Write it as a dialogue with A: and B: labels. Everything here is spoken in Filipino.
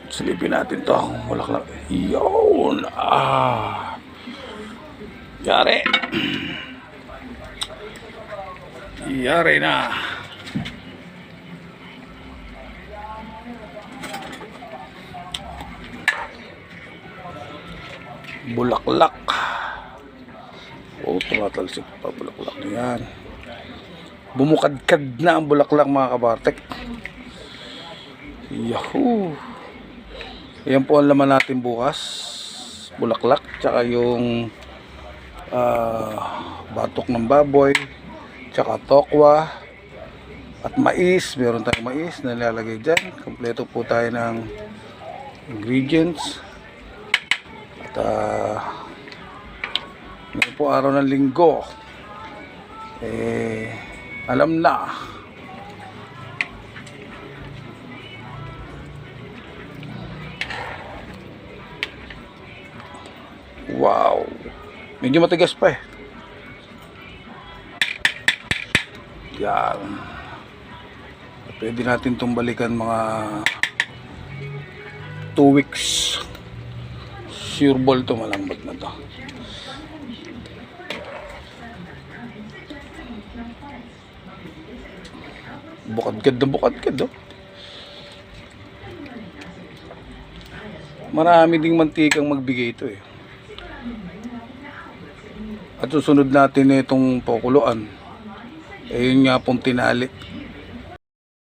A: Silipin natin to. Bulaklak. Yun. Yari. Yari na. Bulaklak. Tumatalsik pa bulaklak na yan. Bumukadkad na ang bulaklak, mga kabartek. Yahoo! Ayan po ang laman natin bukas. Bulaklak, tsaka yung batok ng baboy, tsaka tokwa at mais. Meron tayong mais na nilalagay dyan. Kompleto po tayo ng ingredients. At ngayon po araw ng linggo, alam na. Wow, medyo matigas pa eh. Yan. Pwede natin itong balikan mga 2 weeks. Sure ball to, malambot na to. Bukadkad na bukadkad, oh. Marami ding mantikang magbigay ito eh. At susunod natin itong pakuluan. Yun nga pong tinali.